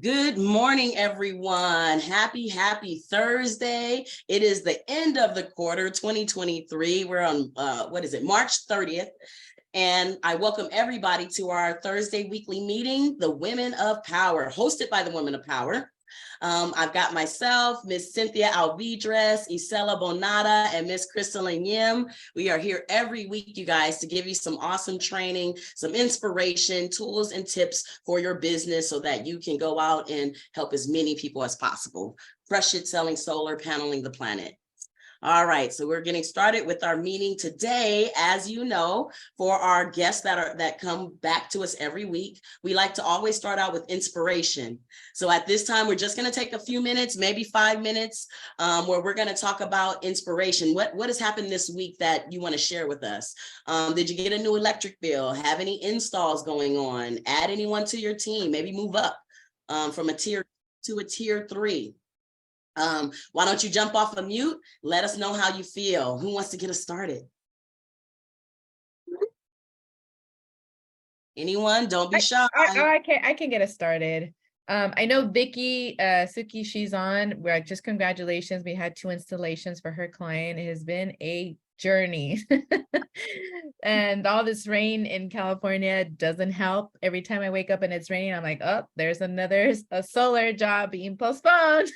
Good morning, everyone. Happy Thursday. It is the end of the quarter 2023. We're on, March 30th. And I welcome everybody to our Thursday weekly meeting, the Women of Power, hosted by the Women of Power. I've got myself, Miss Cynthia Alvidres, Isela Bonata, and Miss Crystalline Yim. We are here every week, you guys, to give you some awesome training, some inspiration, tools, and tips for your business so that you can go out and help as many people as possible. Fresh it selling solar, paneling the planet. All right, so we're getting started with our meeting today. As you know, for our guests that come back to us every week, we like to always start out with inspiration. So at this time, we're just going to take a few minutes, maybe 5 minutes, where we're going to talk about inspiration. What has happened this week that you want to share with us? Did you get a new electric bill? Have any installs going on? Add anyone to your team? Maybe move up from a tier to a tier 3. Why don't you jump off of mute? Let us know how you feel. Who wants to get us started? Anyone? Don't be shy. I can get us started. I know Vicky Suki, she's on. We're just congratulations. We had 2 installations for her client. It has been a journey. And all this rain in California doesn't help. Every time I wake up and it's raining, I'm like, oh, there's a solar job being postponed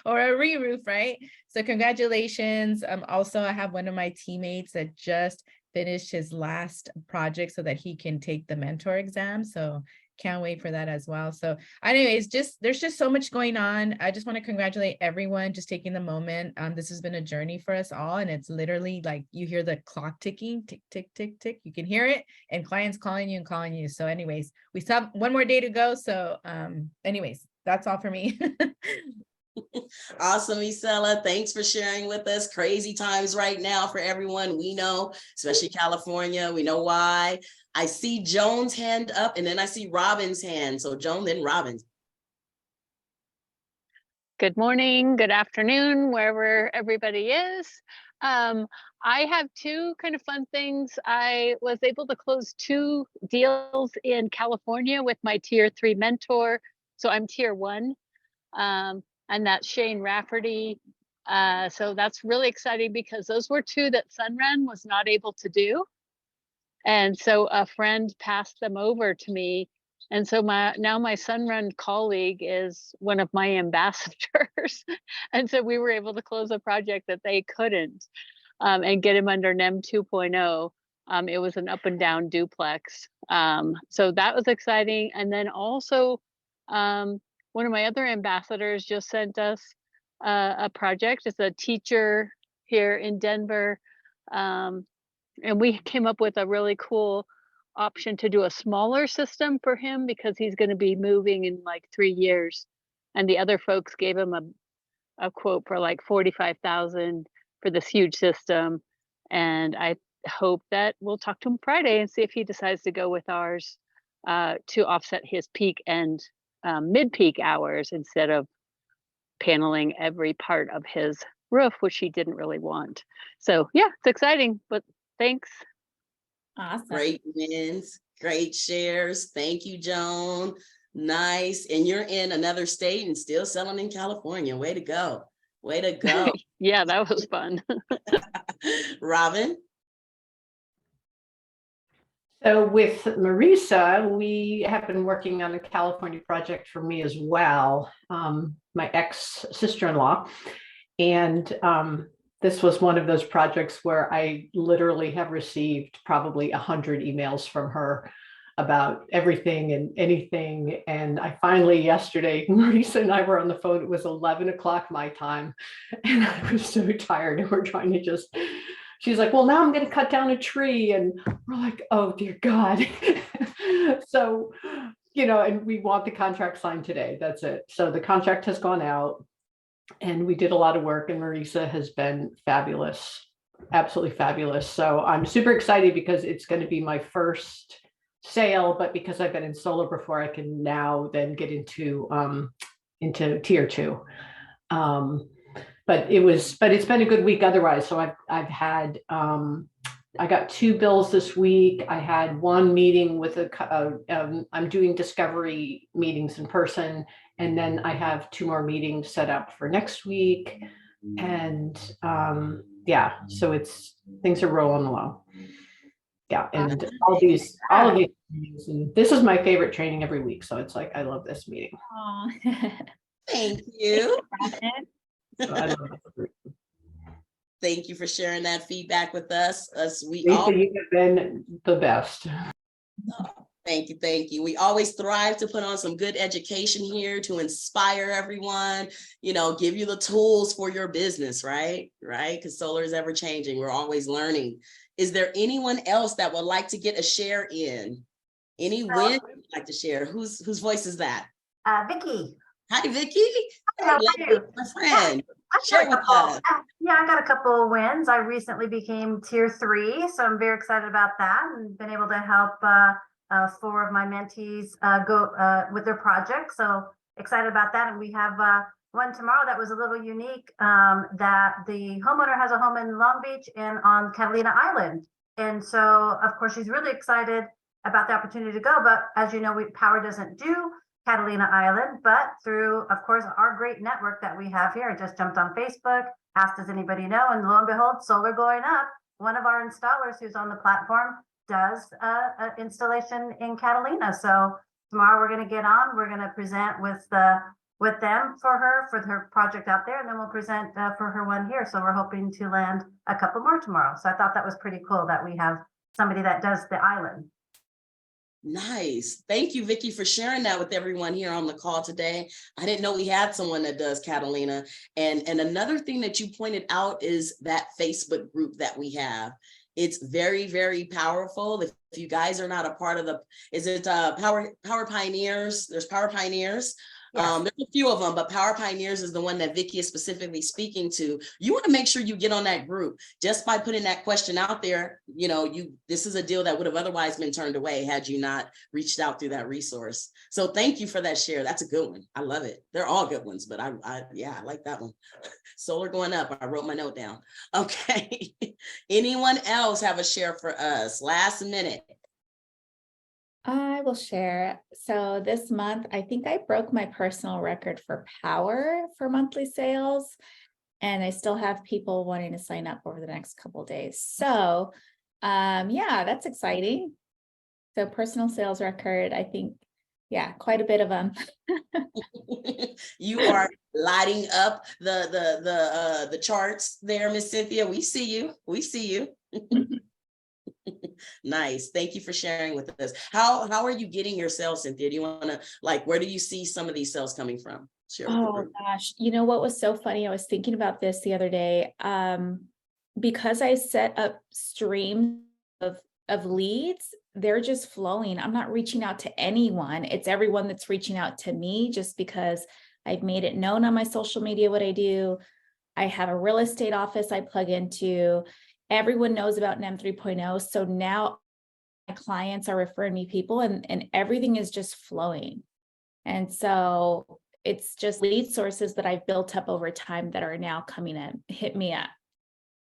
or a re-roof, right? So congratulations. Also, I have one of my teammates that just finished his last project so that he can take the mentor exam. So can't wait for that as well. So anyways, there's just so much going on. I just want to congratulate everyone just taking the moment. This has been a journey for us all. And it's literally like you hear the clock ticking, tick, tick, tick, tick. You can hear it and clients calling you and calling you. So anyways, we still have 1 more day to go. So anyways, that's all for me. Awesome, Isela. Thanks for sharing with us. Crazy times right now for everyone. We know, especially California. We know why. I see Joan's hand up and then I see Robin's hand. So Joan, then Robin. Good morning, good afternoon, wherever everybody is. I have 2 kind of fun things. I was able to close 2 deals in California with my tier 3 mentor. So I'm tier 1. And that's Shane Rafferty. So that's really exciting because those were 2 that Sunrun was not able to do. And so a friend passed them over to me. And so now my Sunrun colleague is one of my ambassadors. And so we were able to close a project that they couldn't and get him under NEM 2.0. It was an up and down duplex. So that was exciting. And then also, one of my other ambassadors just sent us a project. It's a teacher here in Denver. And we came up with a really cool option to do a smaller system for him because he's going to be moving in like 3 years. And the other folks gave him a quote for like $45,000 for this huge system. And I hope that we'll talk to him Friday and see if he decides to go with ours to offset his peak and mid-peak hours instead of paneling every part of his roof, which he didn't really want. So yeah, it's exciting, but thanks. Awesome. Great wins, great shares. Thank you, Joan. Nice. And you're in another state and still selling in California. Way to go. Way to go. Yeah, that was fun. Robin? So with Marisa, we have been working on a California project for me as well, my ex-sister-in-law. And this was one of those projects where I literally have received probably 100 emails from her about everything and anything. And I finally, yesterday, Marisa and I were on the phone. It was 11 o'clock my time. And I was so tired. And we're trying to just, she's like, well, now I'm going to cut down a tree. And we're like, oh, dear God. So, and we want the contract signed today. That's it. So the contract has gone out. And we did a lot of work, and Marisa has been fabulous, absolutely fabulous. So I'm super excited because it's going to be my first sale, but because I've been in solar before, I can now then get into tier 2. But it's been a good week otherwise. So I've had I got 2 bills this week. I had 1 meeting with I'm doing discovery meetings in person. And then I have 2 more meetings set up for next week. And yeah, so things are rolling along. Yeah, and all of these meetings, and this is my favorite training every week. So it's like, I love this meeting. Thank you. So I love it. Thank you for sharing that feedback with us. Lisa, you have been the best. Thank you. Thank you. We always thrive to put on some good education here to inspire everyone, give you the tools for your business, right? Right? Because solar is ever changing. We're always learning. Is there anyone else that would like to get a share in? Any win you'd like to share? Whose voice is that? Vicky. Hi, Vicky. How are you? My friend. I got a couple of wins. I recently became tier 3, so I'm very excited about that and been able to help 4 of my mentees go with their project. So excited about that. And we have one tomorrow that was a little unique, that the homeowner has a home in Long Beach and on Catalina Island. And so, of course, she's really excited about the opportunity to go. But as you know, Powur doesn't do Catalina Island, but through, of course, our great network that we have here, I just jumped on Facebook, asked, does anybody know? And lo and behold, solar going up. One of our installers who's on the platform does an installation in Catalina. So tomorrow we're going to get on. We're going to present with them for her project out there, and then we'll present for her one here. So we're hoping to land a couple more tomorrow. So I thought that was pretty cool that we have somebody that does the island. Nice. Thank you, Vicky, for sharing that with everyone here on the call today. I didn't know we had someone that does Catalina. And another thing that you pointed out is that Facebook group that we have. It's very, very powerful. If you guys are not a part of Powur Pioneers? There's Powur Pioneers. Yes. There's a few of them, but Powur Pioneers is the one that Vicky is specifically speaking to. You want to make sure you get on that group. Just by putting that question out there, this is a deal that would have otherwise been turned away had you not reached out through that resource. So thank you for that share. That's a good one. I love it. They're all good ones, but I like that one. Solar going up. I wrote my note down. Okay. Anyone else have a share for us? Last minute. I will share. So this month, I think I broke my personal record for Powur for monthly sales, and I still have people wanting to sign up over the next couple of days. So yeah, that's exciting. So personal sales record, I think, yeah, quite a bit of them. You are lighting up the charts there, Miss Cynthia. We see you. We see you. Nice. Thank you for sharing with us. How are you getting your sales, Cynthia? Do you want to, where do you see some of these sales coming from? Share with the group. Gosh, what was so funny? I was thinking about this the other day. Because I set up streams of leads, they're just flowing. I'm not reaching out to anyone. It's everyone that's reaching out to me just because I've made it known on my social media what I do. I have a real estate office I plug into. Everyone knows about NEM 3.0. So now my clients are referring me people and everything is just flowing. And so it's just lead sources that I've built up over time that are now coming in, hit me up.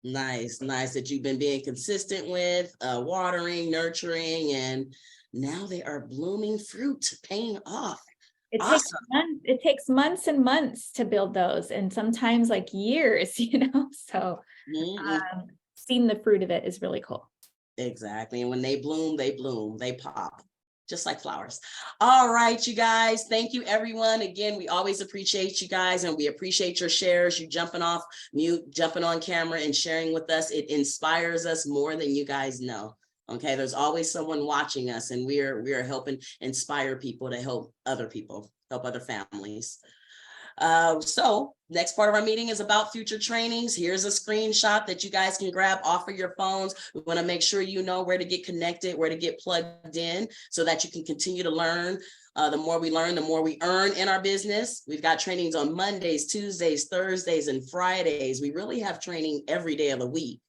Nice that you've been being consistent with watering, nurturing, and now they are blooming fruit, paying off. It takes months and months to build those, and sometimes years, so seeing the fruit of it is really cool. Exactly. And when they bloom, they pop. Just like flowers. All right, you guys. Thank you, everyone. Again, we always appreciate you guys, and we appreciate your shares, you jumping off mute, jumping on camera and sharing with us. It inspires us more than you guys know. Okay, there's always someone watching us, and we are helping inspire people to help other people, help other families. So next part of our meeting is about future trainings. Here's a screenshot that you guys can grab off of your phones. We want to make sure you know where to get connected, where to get plugged in so that you can continue to learn. The more we learn, the more we earn in our business. We've got trainings on Mondays, Tuesdays, Thursdays, and Fridays. We really have training every day of the week.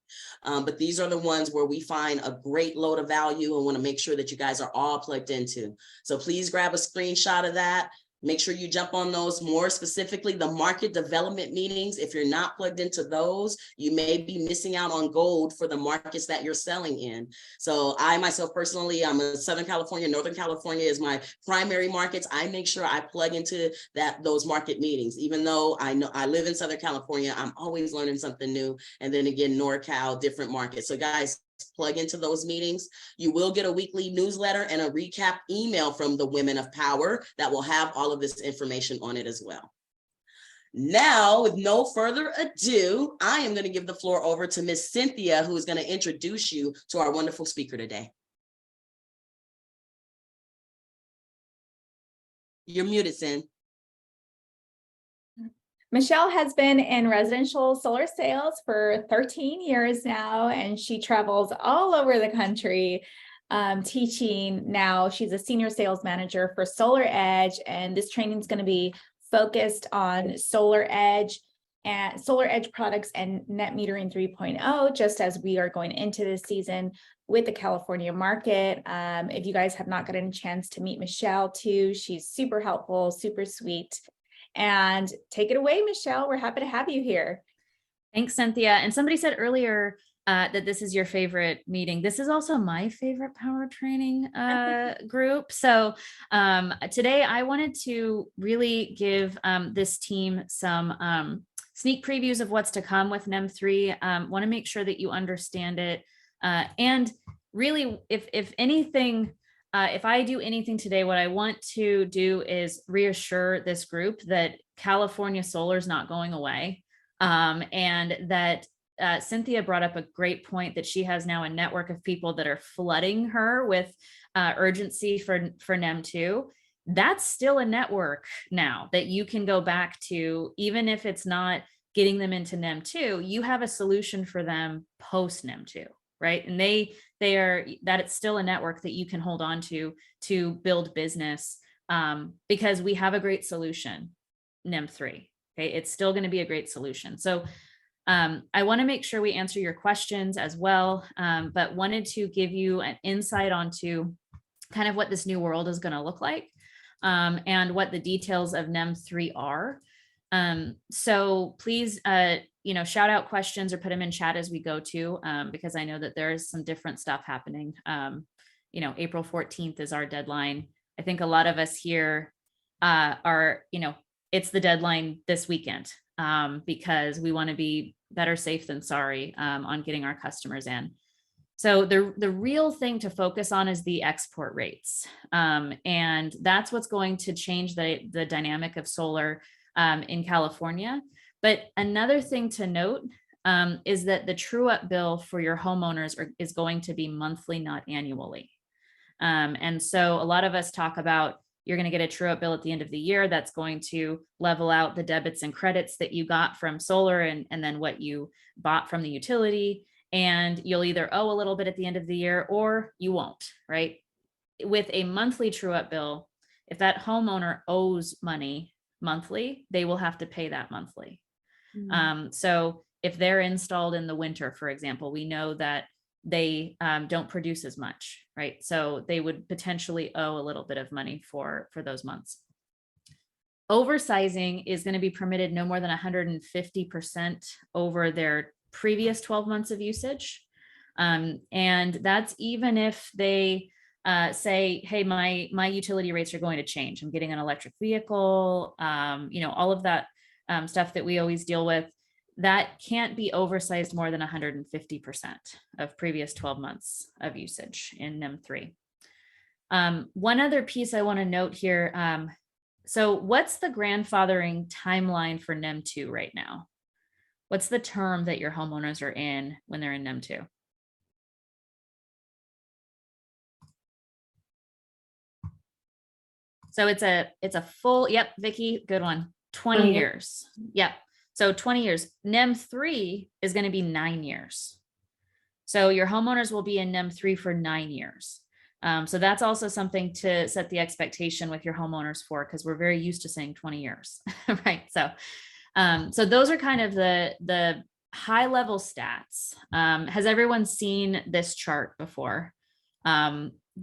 But these are the ones where we find a great load of value and want to make sure that you guys are all plugged into. So please grab a screenshot of that. Make sure you jump on those, more specifically the market development meetings. If you're not plugged into those, you may be missing out on gold for the markets that you're selling in. So I myself personally, I'm a Southern California, Northern California is my primary markets. I make sure I plug into those market meetings. Even though I know I live in Southern California, I'm always learning something new. And then again, NorCal, different markets. So guys, plug into those meetings. You will get a weekly newsletter and a recap email from the Women of Power that will have all of this information on it as well. Now, with no further ado, I am going to give the floor over to Miss Cynthia, who is going to introduce you to our wonderful speaker today. You're muted, Cyn. Michelle has been in residential solar sales for 13 years now, and she travels all over the country teaching. Now she's a senior sales manager for Solar Edge, and this training is going to be focused on Solar Edge and Solar Edge products and net metering 3.0, just as we are going into this season with the California market. If you guys have not gotten a chance to meet Michelle too, she's super helpful, super sweet. And take it away, Michelle. We're happy to have you here. Thanks, Cynthia. And somebody said earlier that this is your favorite meeting. This is also my favorite power training group. So today I wanted to really give this team some sneak previews of what's to come with NEM 3. Want to make sure that you understand it. And really, if anything, if I do anything today, what I want to do is reassure this group that California solar is not going away. And that Cynthia brought up a great point that she has now a network of people that are flooding her with urgency for NEM 2. That's still a network now that you can go back to, even if it's not getting them into NEM 2, you have a solution for them post NEM 2. Right. And they are that it's still a network that you can hold on to build business because we have a great solution, NEM 3. Okay. It's still going to be a great solution. So I want to make sure we answer your questions as well, but wanted to give you an insight onto kind of what this new world is going to look like and what the details of NEM 3 are. So please, shout out questions or put them in chat as we go to, because I know that there's some different stuff happening. April 14th is our deadline. I think a lot of us here are, it's the deadline this weekend because we want to be better safe than sorry on getting our customers in. So the real thing to focus on is the export rates. And that's what's going to change the dynamic of solar in California. But another thing to note is that the true up bill for your homeowners is going to be monthly, not annually. And so a lot of us talk about you're going to get a true up bill at the end of the year that's going to level out the debits and credits that you got from solar and then what you bought from the utility. And you'll either owe a little bit at the end of the year or you won't, right? With a monthly true up bill, if that homeowner owes money monthly, they will have to pay that monthly. So if they're installed in the winter, for example, we know that they don't produce as much, right? So they would potentially owe a little bit of money for those months. Oversizing is going to be permitted no more than 150% over their previous 12 months of usage. And that's even if they say, hey, my utility rates are going to change. I'm getting an electric vehicle, all of that stuff that we always deal with, that can't be oversized more than 150% of previous 12 months of usage in NEM 3. One other piece I want to note here. So what's the grandfathering timeline for NEM 2 right now? What's the term that your homeowners are in when they're in NEM 2? So it's a full, yep, Vicky, good one. 20 years. Yep. So 20 years. NEM 3 is going to be 9 years. So your homeowners will be in NEM 3 for 9 years. So that's also something to set the expectation with your homeowners for, because we're very used to saying 20 years, right? So, so those are kind of the high level stats. Has everyone seen this chart before?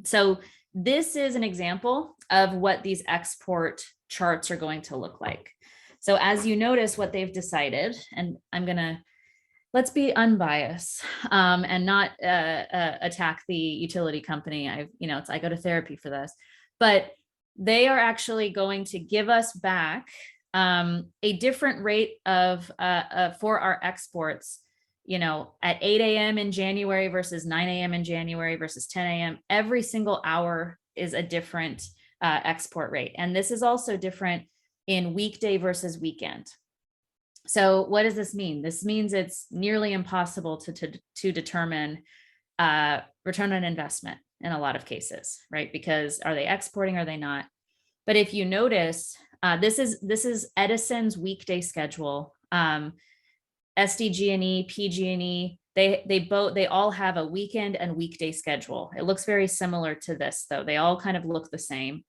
So this is an example of what these export charts are going to look like. So as you notice what they've decided, and let's be unbiased and not attack the utility company. I go to therapy for this, but they are actually going to give us back a different rate of for our exports, at 8 a.m. in January versus 9 a.m. in January versus 10 a.m. Every single hour is a different export rate. And this is also different in weekday versus weekend. So what does this mean? This means it's nearly impossible to determine return on investment in a lot of cases, right? Because are they exporting? Are they not? But if you notice, this is Edison's weekday schedule. SDG&E, PG&E, they all have a weekend and weekday schedule. It looks very similar to this, though. They all kind of look the same.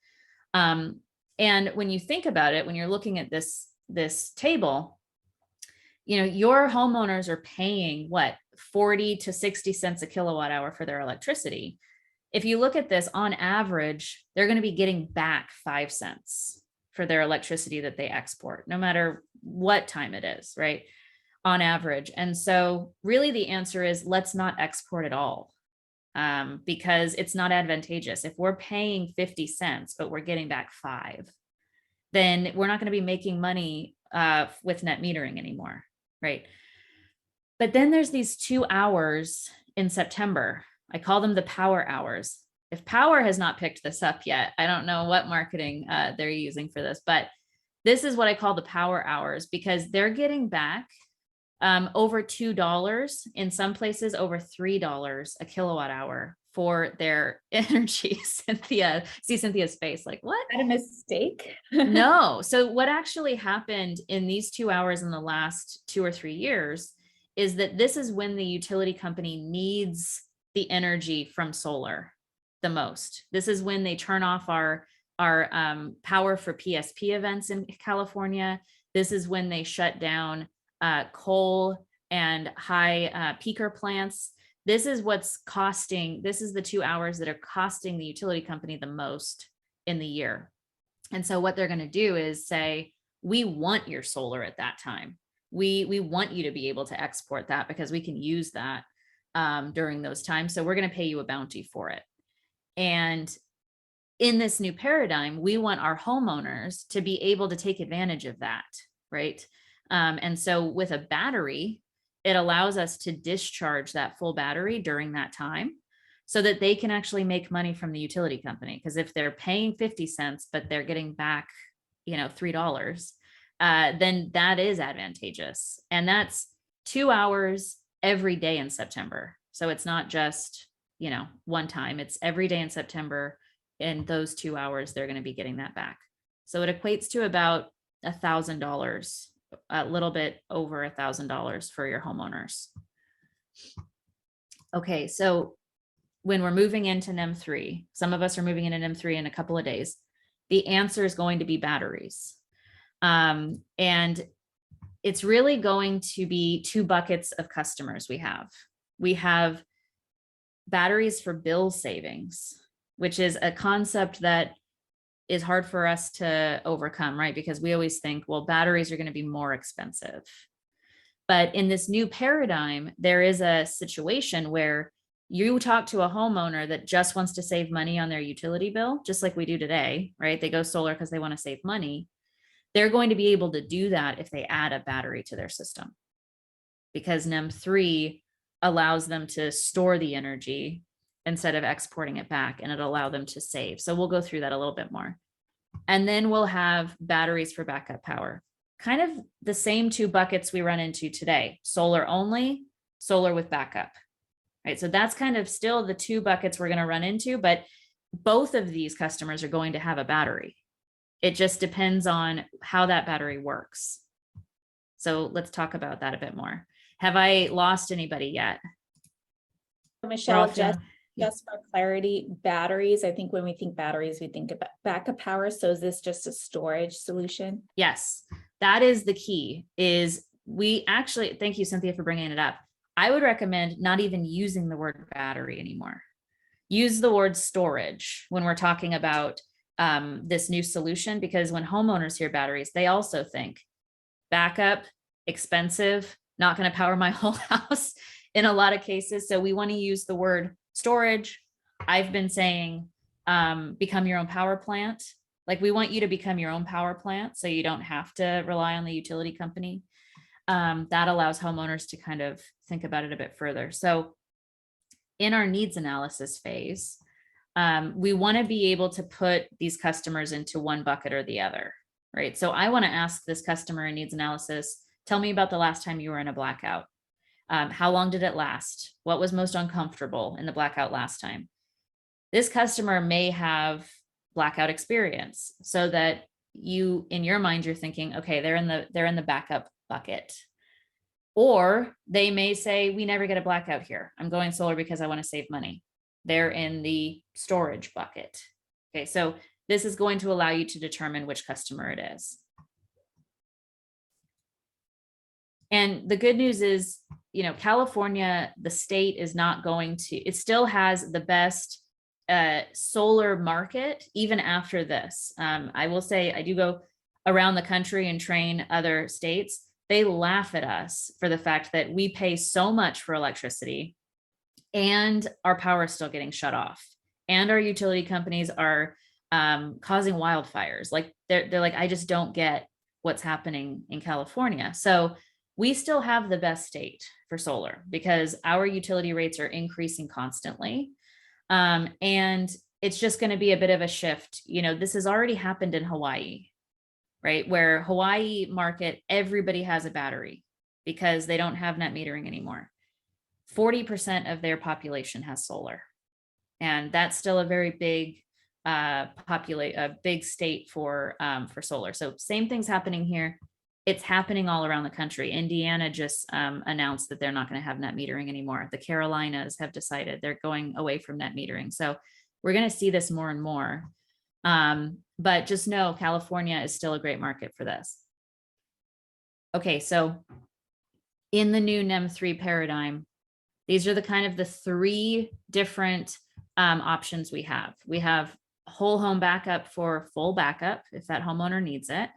And when you think about it, when you're looking at this table, your homeowners are paying what, 40 to 60 cents a kilowatt hour for their electricity. If you look at this, on average, they're going to be getting back 5 cents for their electricity that they export, no matter what time it is, right? On average. And so really the answer is, let's not export at all, because it's not advantageous. If we're paying 50 cents, but we're getting back 5, then we're not going to be making money with net metering anymore, right? But then there's these 2 hours in September. I call them the Powur hours. If Powur has not picked this up yet, I don't know what marketing they're using for this, but this is what I call the Powur hours, because they're getting back over $2, in some places over $3 a kilowatt hour for their energy. Cynthia, see Cynthia's face like, what? Is that a mistake? No. So what actually happened in these 2 hours in the last 2 or 3 years is that this is when the utility company needs the energy from solar the most. This is when they turn off our Powur for PSP events in California. This is when they shut down coal and high peaker plants. This is the 2 hours that are costing the utility company the most in the year. And so what they're going to do is say, we want your solar at that time. We want you to be able to export that because we can use that during those times. So we're going to pay you a bounty for it. And in this new paradigm, we want our homeowners to be able to take advantage of that, right? And so with a battery, it allows us to discharge that full battery during that time so that they can actually make money from the utility company. Because if they're paying 50 cents, but they're getting back, $3, then that is advantageous. And that's 2 hours every day in September. So it's not just, one time, it's every day in September. In those 2 hours, they're going to be getting that back. So it equates to about $1,000, a little bit over $1,000 for your homeowners. Okay, so when we're moving into NEM 3, some of us are moving into NEM 3 in a couple of days, the answer is going to be batteries. And it's really going to be 2 buckets of customers we have. We have batteries for bill savings, which is a concept that is hard for us to overcome, right? Because we always think, well, batteries are going to be more expensive. But in this new paradigm, there is a situation where you talk to a homeowner that just wants to save money on their utility bill, just like we do today, right? They go solar because they want to save money. They're going to be able to do that if they add a battery to their system, because NEM 3 allows them to store the energy instead of exporting it back, and it'll allow them to save. So we'll go through that a little bit more. And then we'll have batteries for backup power. Kind of the same 2 buckets we run into today: solar only, solar with backup, right? So that's kind of still the 2 buckets we're going to run into, but both of these customers are going to have a battery. It just depends on how that battery works. So let's talk about that a bit more. Have I lost anybody yet? Michelle, just for clarity, batteries, I think when we think batteries, we think about backup power. So is this just a storage solution? Yes, that is the key. Is we actually, thank you, Cynthia, for bringing it up. I would recommend not even using the word battery anymore. use the word storage when we're talking about this new solution, because when homeowners hear batteries, they also think backup, expensive, not going to power my whole house in a lot of cases. So we want to use the word storage. I've been saying become your own power plant. Like, we want you to become your own power plant so you don't have to rely on the utility company. That allows homeowners to kind of think about it a bit further. So in our needs analysis phase, we want to be able to put these customers into one bucket or the other, right? So I want to ask this customer in needs analysis, tell me about the last time you were in a blackout. How long did it last? What was most uncomfortable in the blackout last time? This customer may have blackout experience, so that you, in your mind, you're thinking, okay, they're in the backup bucket. Or they may say, we never get a blackout here. I'm going solar because I want to save money. They're in the storage bucket. Okay, so this is going to allow you to determine which customer it is. And the good news is, you know, California, the state is not going to, it still has the best solar market even after this. I will say, I do go around the country and train other states. They laugh at us for the fact that we pay so much for electricity and our power is still getting shut off, and our utility companies are causing wildfires. Like they're like, I just don't get what's happening in California. So we still have the best state for solar because our utility rates are increasing constantly. And it's just going to be a bit of a shift. You know, this has already happened in Hawaii, right? Where Hawaii market, everybody has a battery because they don't have net metering anymore. 40% of their population has solar. And that's still a very big a big state for solar. So same thing's happening here. It's happening all around the country. Indiana just announced that they're not going to have net metering anymore. The Carolinas have decided they're going away from net metering. So we're going to see this more and more. But just know California is still a great market for this. Okay, so in the new NEM 3 paradigm, these are the kind of the three different options we have. We have whole home backup for full backup if that homeowner needs it.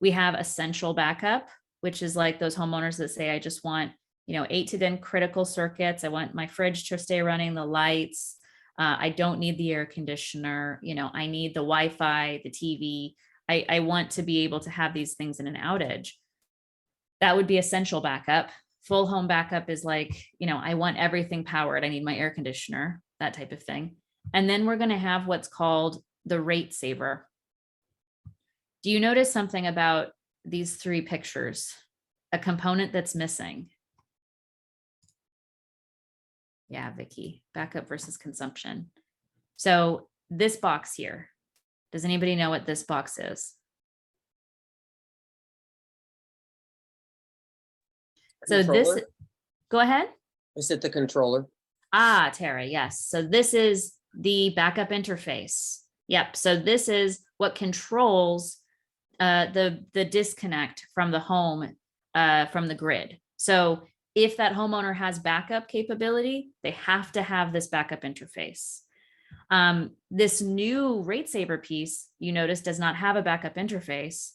We have essential backup, which is like those homeowners that say, I just want, 8 to 10 critical circuits. I want my fridge to stay running, the lights. I don't need the air conditioner. I need the Wi-Fi, the TV. I want to be able to have these things in an outage. That would be essential backup. Full home backup is like, I want everything powered. I need my air conditioner, that type of thing. And then we're going to have what's called the rate saver. Do you notice something about these three pictures? A component that's missing. Yeah, Vicky, backup versus consumption. So this box here, does anybody know what this box is? So this, go ahead. Is it the controller? Ah, Tara, yes. So this is the backup interface. Yep. So this is what controls the disconnect from the home, from the grid. So if that homeowner has backup capability, they have to have this backup interface. This new rate saver piece, you notice, does not have a backup interface.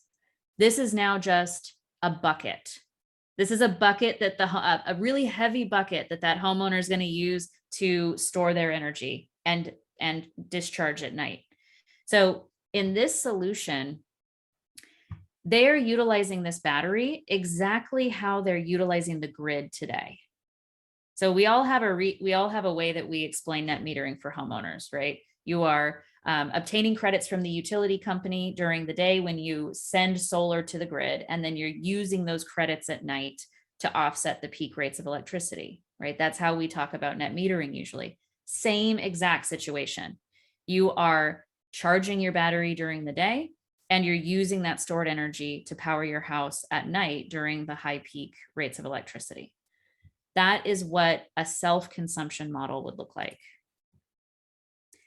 This is now just a bucket. This is a bucket that a really heavy bucket that homeowner is going to use to store their energy and discharge at night. So in this solution, they're utilizing this battery exactly how they're utilizing the grid today. So we all have a way that we explain net metering for homeowners, right? You are obtaining credits from the utility company during the day when you send solar to the grid, and then you're using those credits at night to offset the peak rates of electricity, right? That's how we talk about net metering usually. Same exact situation. You are charging your battery during the day, and you're using that stored energy to power your house at night during the high peak rates of electricity. That is what a self-consumption model would look like.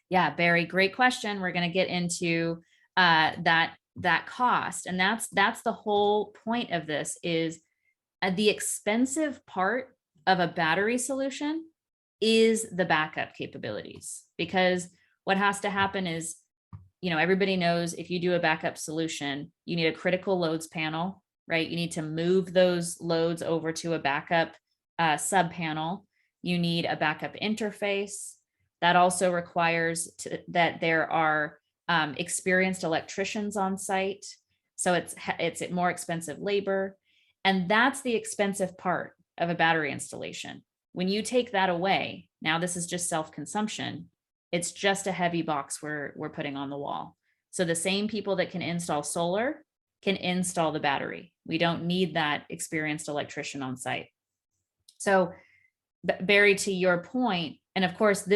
Yeah, Barry, great question. We're going to get into that cost. And that's the whole point of this is the expensive part of a battery solution is the backup capabilities, because what has to happen is, everybody knows if you do a backup solution, you need a critical loads panel, right? You need to move those loads over to a backup sub panel. You need a backup interface. That also requires that there are experienced electricians on site. So it's more expensive labor. And that's the expensive part of a battery installation. When you take that away, now this is just self-consumption. It's just a heavy box we're putting on the wall. So the same people that can install solar can install the battery. We don't need that experienced electrician on site. So Barry, to your point, and of course,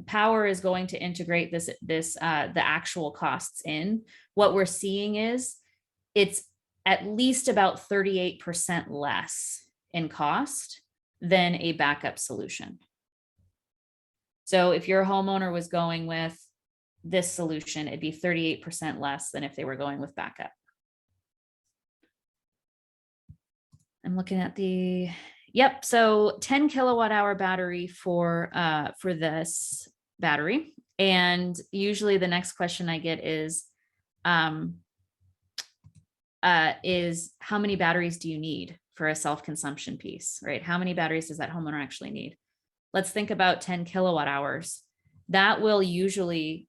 Powur is going to integrate the actual costs in. What we're seeing is it's at least about 38% less in cost than a backup solution. So if your homeowner was going with this solution, it'd be 38% less than if they were going with backup. I'm looking at yep. So 10 kilowatt hour battery for this battery. And usually the next question I get is how many batteries do you need for a self-consumption piece, right? How many batteries does that homeowner actually need? Let's think about 10 kilowatt hours. That will usually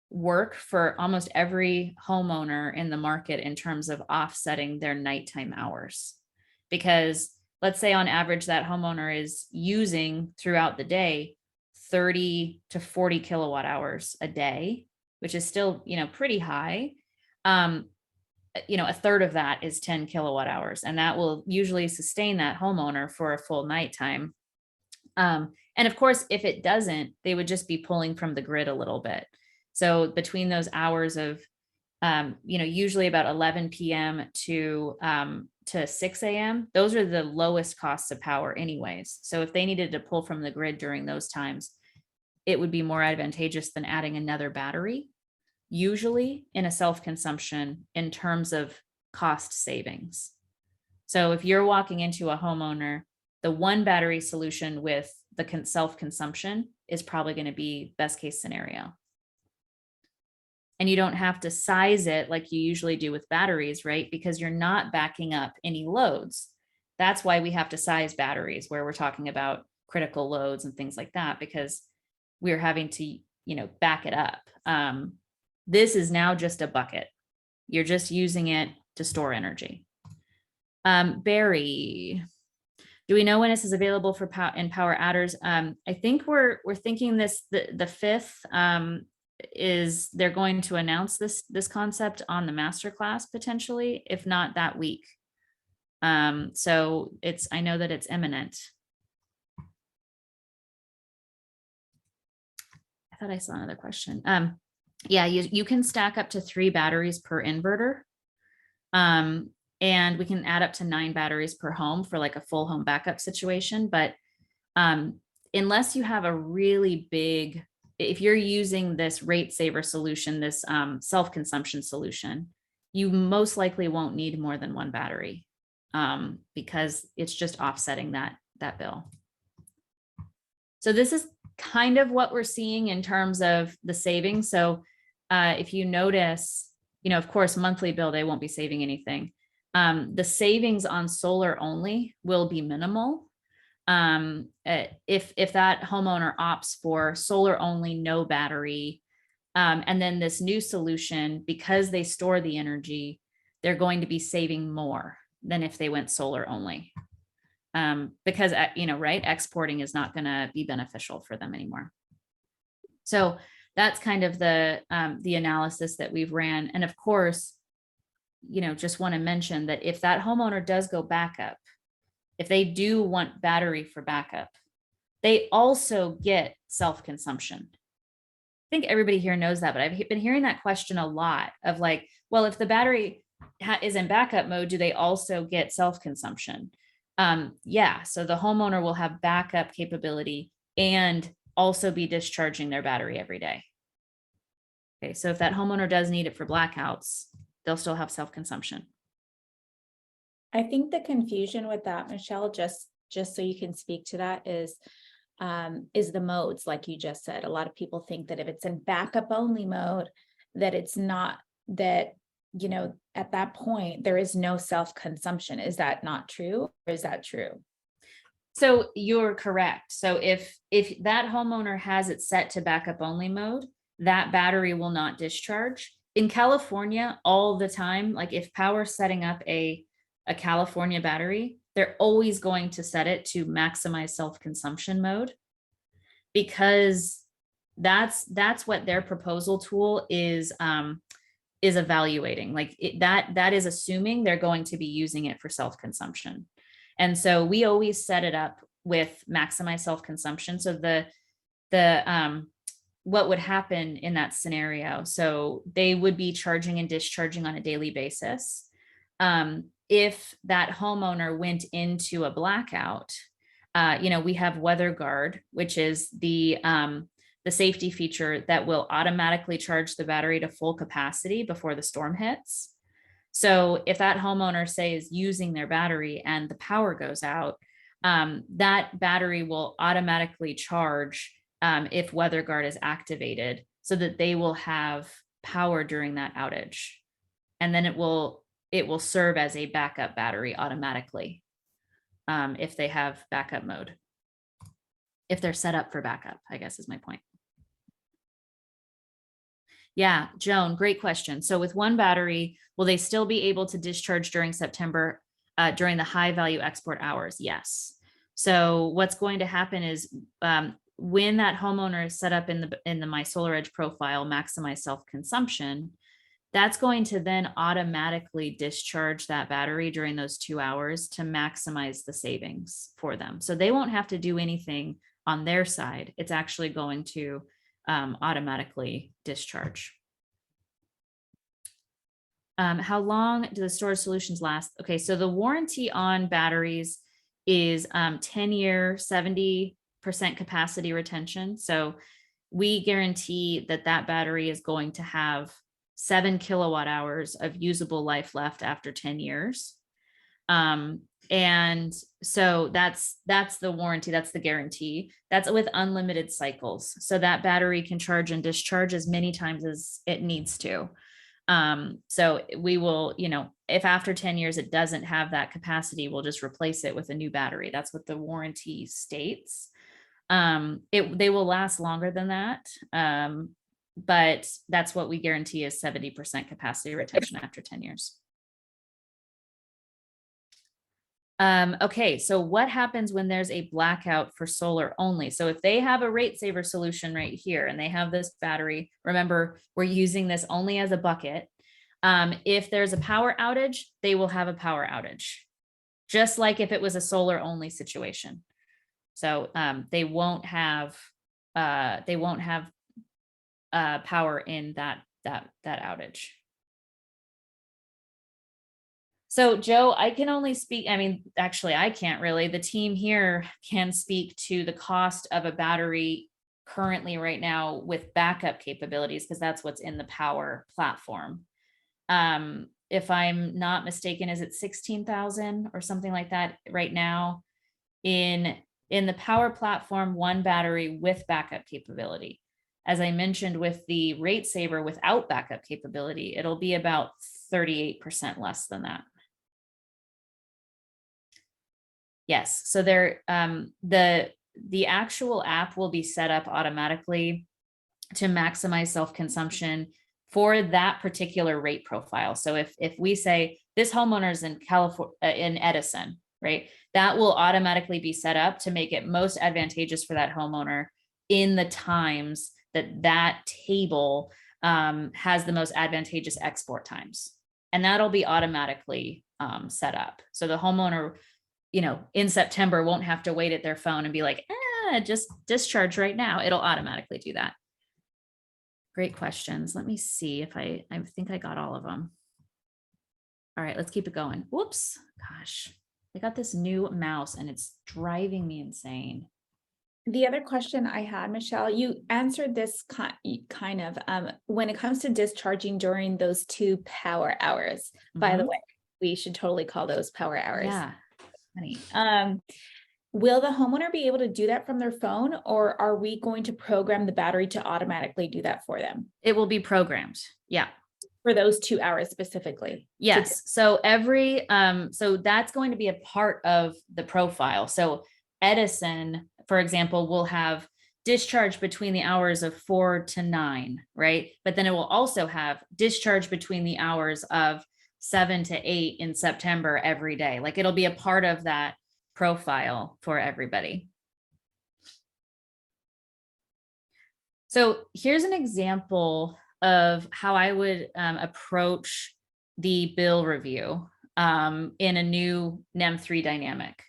work for almost every homeowner in the market in terms of offsetting their nighttime hours. Because let's say on average that homeowner is using throughout the day 30 to 40 kilowatt hours a day, which is still, pretty high. A third of that is 10 kilowatt hours, and that will usually sustain that homeowner for a full nighttime. And of course, if it doesn't, they would just be pulling from the grid a little bit. So between those hours of, usually about 11 p.m. to 6 a.m., those are the lowest costs of power anyways. So if they needed to pull from the grid during those times, it would be more advantageous than adding another battery, usually in a self-consumption in terms of cost savings. So if you're walking into a homeowner, the one battery solution with the self-consumption is probably going to be best case scenario. And you don't have to size it like you usually do with batteries, right? Because you're not backing up any loads. That's why we have to size batteries where we're talking about critical loads and things like that, because we're having to, back it up. This is now just a bucket. You're just using it to store energy. Barry, do we know when this is available for Powur adders? I think we're thinking the 5th is they're going to announce this concept on the masterclass potentially, if not that week. So I know that it's imminent. I thought I saw another question. Yeah, you can stack up to 3 batteries per inverter. And we can add up to 9 batteries per home for like a full home backup situation. But unless you have a really big, if you're using this rate saver solution, this self-consumption solution, you most likely won't need more than 1 battery because it's just offsetting that bill. So this is kind of what we're seeing in terms of the savings. So if you notice, of course, monthly bill, they won't be saving anything. The savings on solar only will be minimal. If that homeowner opts for solar only, no battery, and then this new solution, because they store the energy, they're going to be saving more than if they went solar only. Because, right, exporting is not going to be beneficial for them anymore. So that's kind of the analysis that we've ran. And of course, just want to mention that if that homeowner does go backup, if they do want battery for backup, they also get self-consumption. I think everybody here knows that, but I've been hearing that question a lot of like, well, if the battery is in backup mode, do they also get self-consumption? Yeah, so the homeowner will have backup capability and also be discharging their battery every day. Okay, so if that homeowner does need it for blackouts, they'll still have self-consumption. I think the confusion with that, Michelle, just so you can speak to that, is is the modes, like you just said. A lot of people think that if it's in backup only mode, that it's not, that, you know, at that point, there is no self-consumption. Is that not true? Or is that true? So you're correct. So if that homeowner has it set to backup only mode, that battery will not discharge. In California, all the time, like if Powur's setting up a California battery, they're always going to set it to maximize self-consumption mode, because that's what their proposal tool is evaluating. Like that is assuming they're going to be using it for self-consumption. And so we always set it up with maximize self-consumption. So what would happen in that scenario? So they would be charging and discharging on a daily basis. If that homeowner went into a blackout, we have Weather Guard, which is the safety feature that will automatically charge the battery to full capacity before the storm hits. So if that homeowner, say, is using their battery and the power goes out, that battery will automatically charge if Weather Guard is activated, so that they will have power during that outage. And then it will serve as a backup battery automatically if they have backup mode. If they're set up for backup, I guess is my point. Yeah, Joan, great question. So with one battery, will they still be able to discharge during September during the high value export hours? Yes. So what's going to happen is when that homeowner is set up in the My Solar Edge profile, maximize self-consumption, that's going to then automatically discharge that battery during those 2 hours to maximize the savings for them. So they won't have to do anything on their side. It's actually going to automatically discharge. How long do the storage solutions last? Okay, so the warranty on batteries is 10-year, 70% capacity retention. So we guarantee that battery is going to have 7 kilowatt hours of usable life left after 10 years. And so that's the warranty, that's the guarantee. That's with unlimited cycles. So that battery can charge and discharge as many times as it needs to. So we will, if after 10 years it doesn't have that capacity, we'll just replace it with a new battery. That's what the warranty states. They will last longer than that. But that's what we guarantee is 70% capacity retention after 10 years. Okay, so what happens when there's a blackout for solar only? So if they have a rate saver solution right here and they have this battery, remember, we're using this only as a bucket. If there's a power outage, they will have a power outage, just like if it was a solar only situation. So they won't have power in that outage. So Joe, I can only speak, actually I can't really, the team here can speak to the cost of a battery currently right now with backup capabilities, because that's what's in the Powur platform. If I'm not mistaken, is it 16,000 or something like that right now? In the Powur platform, one battery with backup capability. As I mentioned, with the rate saver without backup capability, it'll be about 38% less than that. Yes, so there, the actual app will be set up automatically to maximize self-consumption for that particular rate profile. So if we say this homeowner's in California, in Edison, right, that will automatically be set up to make it most advantageous for that homeowner in the times that table has the most advantageous export times. And that'll be automatically set up. So the homeowner, in September won't have to wait at their phone and be like, just discharge right now. It'll automatically do that. Great questions. Let me see if I think I got all of them. All right, let's keep it going. Whoops, gosh, I got this new mouse and it's driving me insane. The other question I had, Michelle, you answered this kind of when it comes to discharging during those 2 power hours. By the way, we should totally call those power hours. Yeah, funny. Will the homeowner be able to do that from their phone, or are we going to program the battery to automatically do that for them It will be programmed. Yeah. for those 2 hours specifically? Yes. So so that's going to be a part of the profile. So Edison, for example, will have discharge between the hours of 4 to 9, right? But then it will also have discharge between the hours of 7 to 8 in September every day. Like it'll be a part of that profile for everybody. So here's an example of how I would approach the bill review in a new NEM 3 dynamic.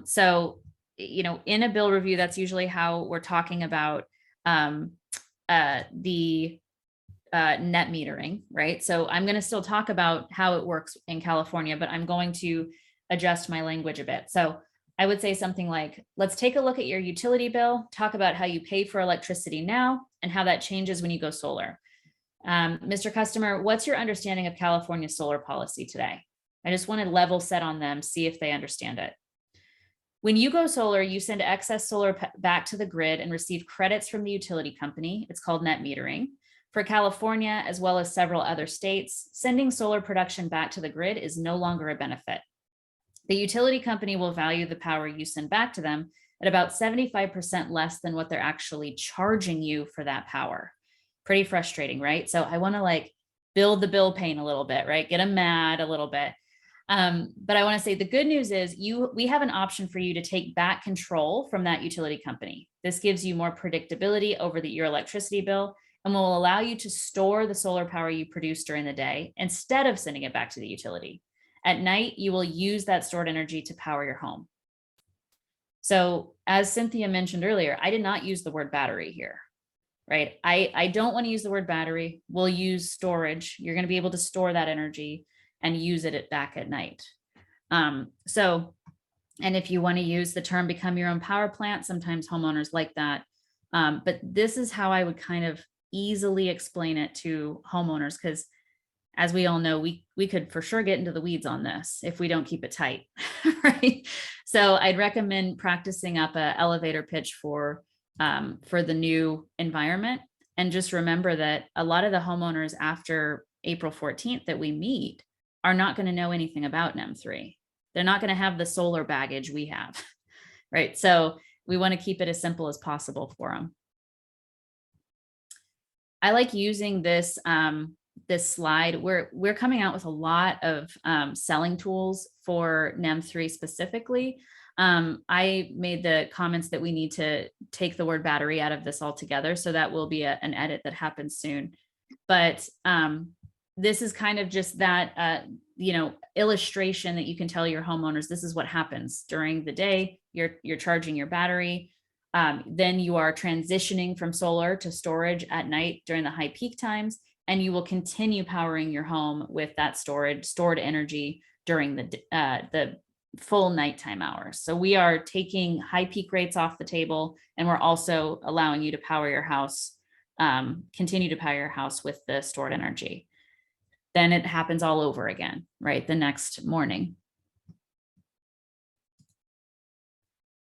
So, in a bill review, that's usually how we're talking about the net metering, right? So I'm going to still talk about how it works in California, but I'm going to adjust my language a bit. So I would say something like, let's take a look at your utility bill, talk about how you pay for electricity now and how that changes when you go solar. Mr. Customer, what's your understanding of California solar policy today? I just want to level set on them, see if they understand it. When you go solar, you send excess solar back to the grid and receive credits from the utility company. It's called net metering. For California, as well as several other states, sending solar production back to the grid is no longer a benefit. The utility company will value the power you send back to them at about 75% less than what they're actually charging you for that power. Pretty frustrating, right? So I want to build the bill pain a little bit, right? Get them mad a little bit. But I want to say the good news is we have an option for you to take back control from that utility company. This gives you more predictability over your electricity bill and will allow you to store the solar power you produce during the day instead of sending it back to the utility. At night, you will use that stored energy to power your home. So as Cynthia mentioned earlier, I did not use the word battery here, right? I don't want to use the word battery. We'll use storage. You're going to be able to store that energy and use it back at night. And if you want to use the term become your own power plant, sometimes homeowners like that. But this is how I would kind of easily explain it to homeowners, because as we all know, we could for sure get into the weeds on this if we don't keep it tight, right? So I'd recommend practicing up an elevator pitch for the new environment. And just remember that a lot of the homeowners after April 14th that we meet are not going to know anything about NEM 3. They're not going to have the solar baggage we have, right? So we want to keep it as simple as possible for them. I like using this slide. We're coming out with a lot of selling tools for NEM 3 specifically. I made the comments that we need to take the word battery out of this altogether. So that will be an edit that happens soon. But this is kind of just that, illustration that you can tell your homeowners, this is what happens during the day. You're charging your battery. Then you are transitioning from solar to storage at night during the high peak times, and you will continue powering your home with that stored energy during the full nighttime hours. So we are taking high peak rates off the table, and we're also allowing you to power your house, continue to power your house with the stored energy. Then it happens all over again, right? The next morning.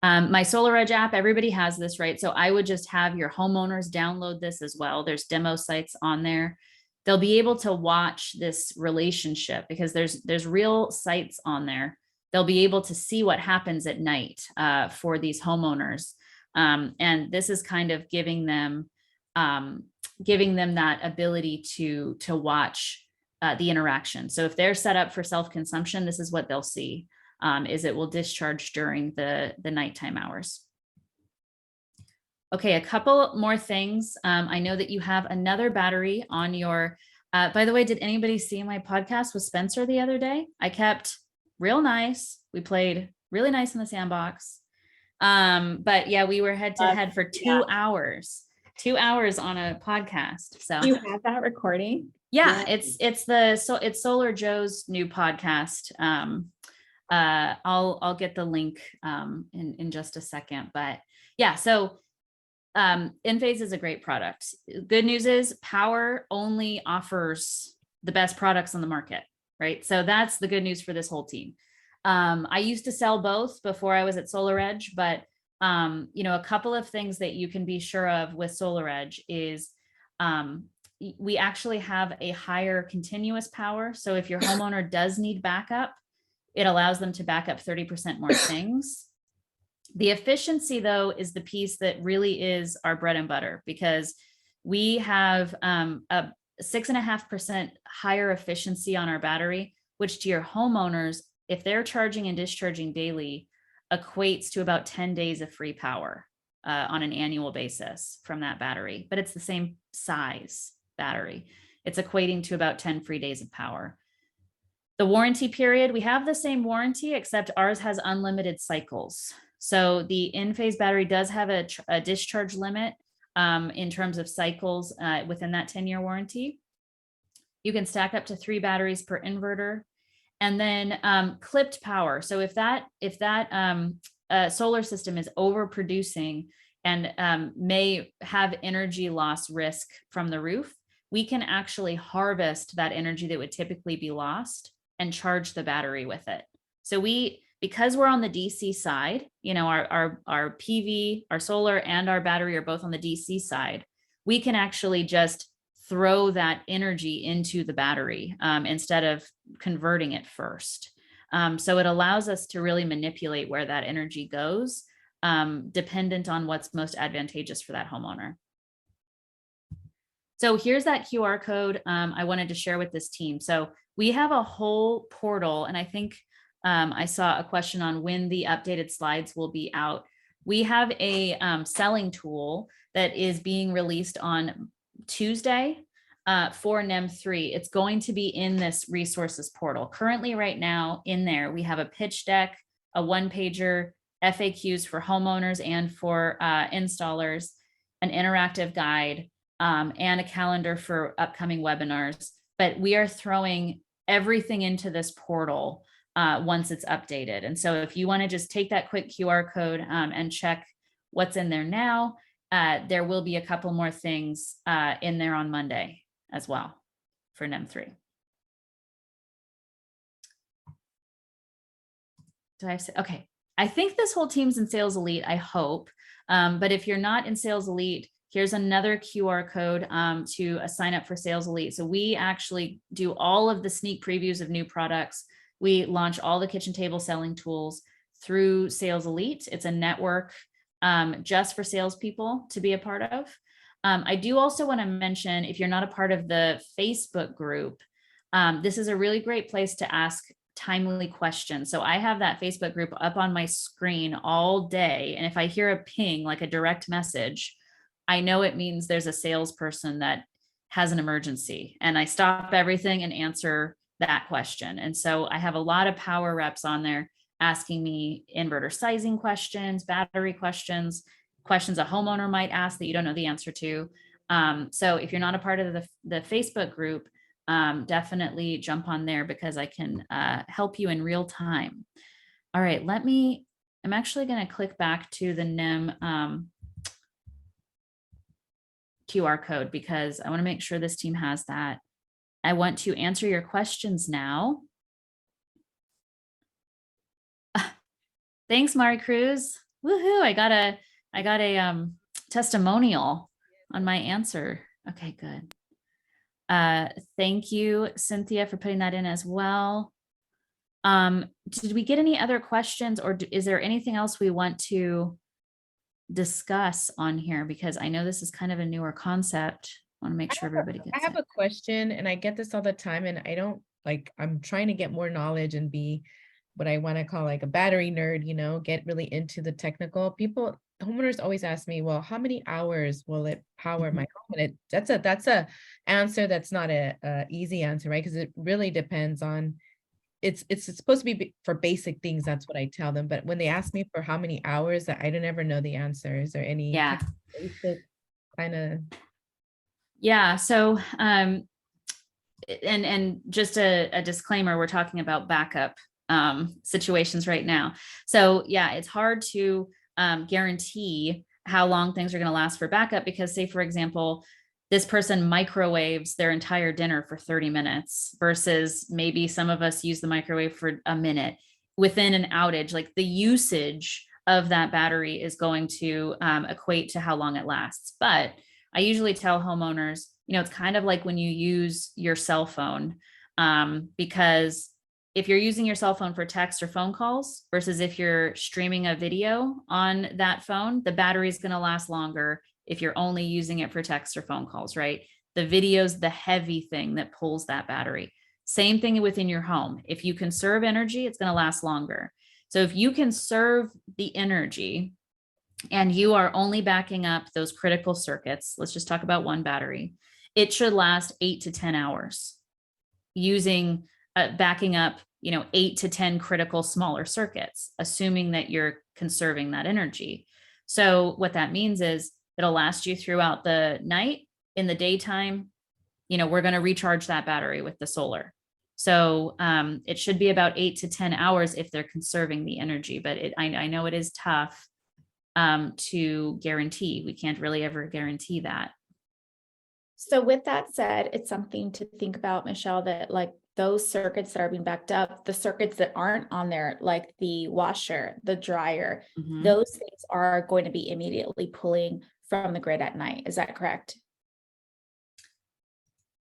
My SolarEdge app, everybody has this, right? So I would just have your homeowners download this as well. There's demo sites on there. They'll be able to watch this relationship because there's real sites on there. They'll be able to see what happens at night for these homeowners. And this is kind of giving them that ability to watch the interaction. So if they're set up for self-consumption, this is what they'll see. Is it will discharge during the nighttime hours. Okay, a couple more things. I know that you have another battery on your, by the way, did anybody see my podcast with Spencer the other day? I kept real nice. We played really nice in the sandbox. But yeah, we were head to head for 2 hours, 2 hours on a podcast. So you have that recording? Yeah, it's Solar Joe's new podcast. I'll get the link in just a second, but yeah, so Enphase is a great product. Good news is Powur only offers the best products on the market, right? So that's the good news for this whole team. I used to sell both before I was at Solar Edge, but a couple of things that you can be sure of with Solar Edge is we actually have a higher continuous power. So if your homeowner does need backup, it allows them to back up 30% more things. The efficiency, though, is the piece that really is our bread and butter, because we have a 6.5% higher efficiency on our battery, which to your homeowners, if they're charging and discharging daily, equates to about 10 days of free power on an annual basis from that battery. But it's the same size battery. It's equating to about 10 free days of power. The warranty period, we have the same warranty, except ours has unlimited cycles. So the in-phase battery does have a discharge limit in terms of cycles within that 10-year warranty. You can stack up to 3 batteries per inverter. And then clipped power. So if that solar system is overproducing and may have energy loss risk from the roof, we can actually harvest that energy that would typically be lost and charge the battery with it. So because we're on the DC side, our PV, our solar and our battery are both on the DC side, we can actually just throw that energy into the battery instead of converting it first. So it allows us to really manipulate where that energy goes, dependent on what's most advantageous for that homeowner. So here's that QR code I wanted to share with this team. So we have a whole portal, and I think I saw a question on when the updated slides will be out. We have a selling tool that is being released on Tuesday for NEM 3. It's going to be in this resources portal. Currently, right now in there, we have a pitch deck, a 1-pager, FAQs for homeowners and for installers, an interactive guide, and a calendar for upcoming webinars. But we are throwing everything into this portal once it's updated. And so if you want to just take that quick QR code and check what's in there now, there will be a couple more things in there on Monday as well for NEM 3. Okay. I think this whole team's in Sales Elite, I hope. But if you're not in Sales Elite, here's another QR code to sign up for Sales Elite. So we actually do all of the sneak previews of new products. We launch all the kitchen table selling tools through Sales Elite. It's a network just for salespeople to be a part of. I do also want to mention, if you're not a part of the Facebook group, this is a really great place to ask timely questions. So I have that Facebook group up on my screen all day. And if I hear a ping, like a direct message, I know it means there's a salesperson that has an emergency, and I stop everything and answer that question. And so I have a lot of Powur reps on there asking me inverter sizing questions, battery questions, questions a homeowner might ask that you don't know the answer to. So if you're not a part of the Facebook group, definitely jump on there, because I can help you in real time. All right, I'm actually going to click back to the NEM QR code, because I want to make sure this team has that. I want to answer your questions now. Thanks, Mari Cruz. Woohoo! I got a testimonial on my answer. Okay, good. Thank you, Cynthia, for putting that in as well. Did we get any other questions, or is there anything else we want to discuss on here? Because I know this is kind of a newer concept. I want to make sure everybody gets it. I have a question, and I get this all the time, and I'm trying to get more knowledge and be what I want to call like a battery nerd, get really into the technical. Homeowners always ask me, well, how many hours will it power my home? And that's a answer that's not a easy answer, right? Because it really depends on, it's supposed to be for basic things. That's what I tell them. But when they ask me for how many hours, I don't ever know the answer. Is there any basic kind of? Yeah. So, and just a disclaimer, we're talking about backup situations right now. So yeah, it's hard to guarantee how long things are going to last for backup, because say, for example, this person microwaves their entire dinner for 30 minutes versus maybe some of us use the microwave for a minute. within an outage, like the usage of that battery is going to equate to how long it lasts. But I usually tell homeowners, it's kind of like when you use your cell phone, because if you're using your cell phone for text or phone calls versus if you're streaming a video on that phone, the battery is going to last longer if you're only using it for text or phone calls, right? The video's the heavy thing that pulls that battery. Same thing within your home. If you conserve energy, it's going to last longer. So if you conserve the energy and you are only backing up those critical circuits, let's just talk about one battery, it should last 8 to 10 hours using backing up, 8 to 10 critical smaller circuits, assuming that you're conserving that energy. So what that means is it'll last you throughout the night. In the daytime, we're going to recharge that battery with the solar. So it should be about 8 to 10 hours if they're conserving the energy, but I know it is tough to guarantee. We can't really ever guarantee that. So with that said, it's something to think about, Michelle, that like those circuits that are being backed up, the circuits that aren't on there, like the washer, the dryer, those things are going to be immediately pulling from the grid at night. Is that correct?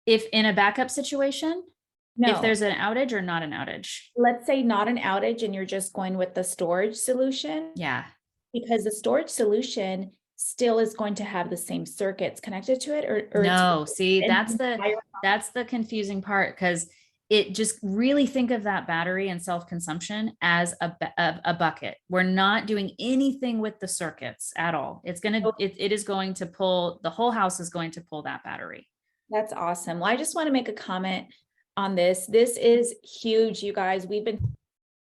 If in a backup situation, No. if there's an outage or not an outage. Let's say not an outage and you're just going with the storage solution. Yeah. Because the storage solution still is going to have the same circuits connected to it, or no, see, that's the confusing part, because it just really think of that battery and self-consumption as a bucket. We're not doing anything with the circuits at all. It is going to pull, the whole house is going to pull that battery. That's awesome. Well, I just want to make a comment on this. This is huge, you guys.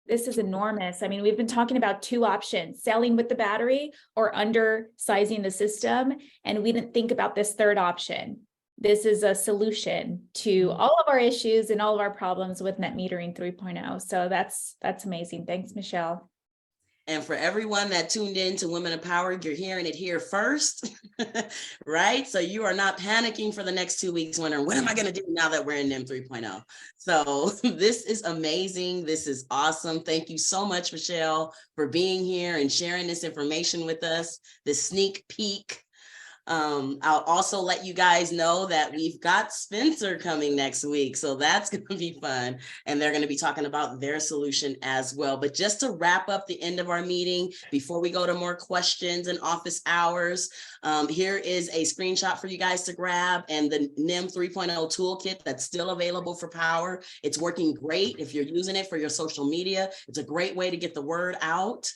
This is enormous. I mean, we've been talking about two options, selling with the battery or undersizing the system. And we didn't think about this third option. This is a solution to all of our issues and all of our problems with net metering 3.0. So that's amazing. Thanks, Michelle. And for everyone that tuned in to Women of Power, you're hearing it here first, right? So you are not panicking for the next 2 weeks wondering, what am I going to do now that we're in NEM 3.0? So this is amazing. This is awesome. Thank you so much, Michelle, for being here and sharing this information with us, this sneak peek. I'll also let you guys know that we've got Spencer coming next week. So that's going to be fun. And they're going to be talking about their solution as well. But just to wrap up the end of our meeting, before we go to more questions and office hours, here is a screenshot for you guys to grab and the NEM 3.0 toolkit that's still available for Powur. It's working great. If you're using it for your social media, it's a great way to get the word out.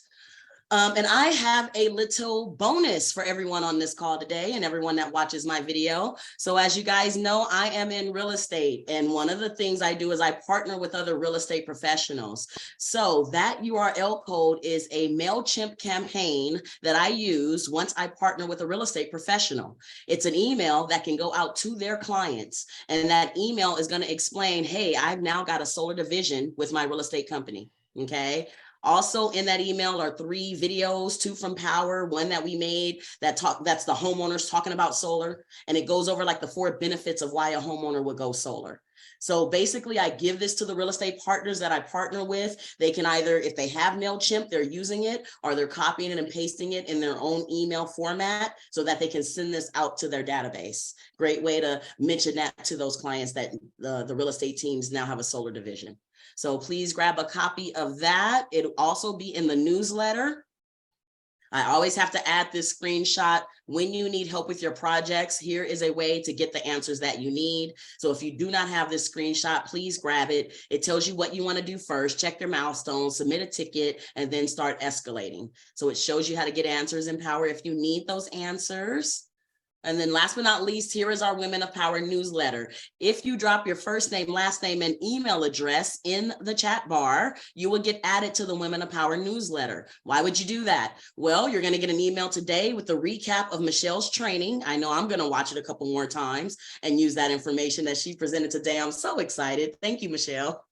And I have a little bonus for everyone on this call today and everyone that watches my video. So as you guys know, I am in real estate. And one of the things I do is I partner with other real estate professionals. So that URL code is a MailChimp campaign that I use once I partner with a real estate professional. It's an email that can go out to their clients. And that email is going to explain, hey, I've now got a solar division with my real estate company. Okay. Also in that email are 3 videos, 2 from Powur, one that we made that's the homeowners talking about solar. And it goes over like the 4 benefits of why a homeowner would go solar. So basically I give this to the real estate partners that I partner with. They can either, if they have MailChimp, they're using it, or they're copying it and pasting it in their own email format so that they can send this out to their database. Great way to mention that to those clients that the real estate teams now have a solar division. So please grab a copy of that. It'll also be in the newsletter. I always have to add this screenshot. When you need help with your projects, here is a way to get the answers that you need. So if you do not have this screenshot, please grab it. It tells you what you want to do first, check your milestones, submit a ticket, and then start escalating. So it shows you how to get answers in Powur if you need those answers. And then last but not least, here is our Women of Power newsletter. If you drop your first name, last name, and email address in the chat bar, you will get added to the Women of Power newsletter. Why would you do that? Well, you're going to get an email today with the recap of Michelle's training. I know I'm going to watch it a couple more times and use that information that she presented today. I'm so excited. Thank you, Michelle.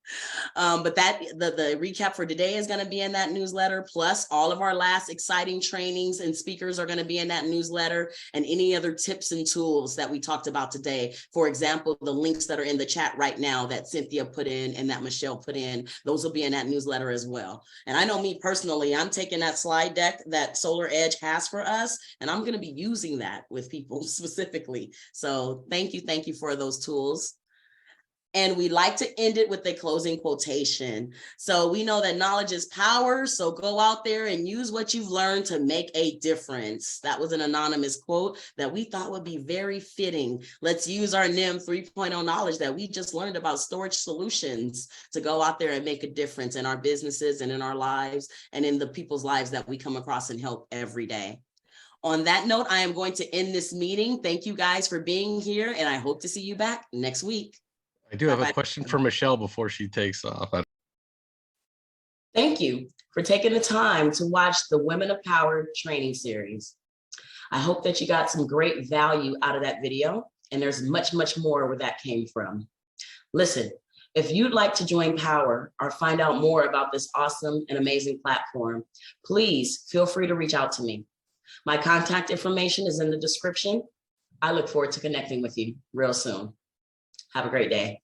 But the recap for today is going to be in that newsletter. Plus all of our last exciting trainings and speakers are going to be in that newsletter, and any other tips and tools that we talked about today. For example, the links that are in the chat right now that Cynthia put in and that Michelle put in, those will be in that newsletter as well. And I know me personally, I'm taking that slide deck that Solar Edge has for us, and I'm going to be using that with people specifically. So thank you for those tools. And we like to end it with a closing quotation. So we know that knowledge is power. So go out there and use what you've learned to make a difference. That was an anonymous quote that we thought would be very fitting. Let's use our NEM 3.0 knowledge that we just learned about storage solutions to go out there and make a difference in our businesses and in our lives and in the people's lives that we come across and help every day. On that note, I am going to end this meeting. Thank you guys for being here, and I hope to see you back next week. I do have a question for Michelle before she takes off. Thank you for taking the time to watch the Women of Power training series. I hope that you got some great value out of that video, and there's much more where that came from. Listen, if you'd like to join Powur or find out more about this awesome and amazing platform, please feel free to reach out to me. My contact information is in the description. I look forward to connecting with you real soon. Have a great day.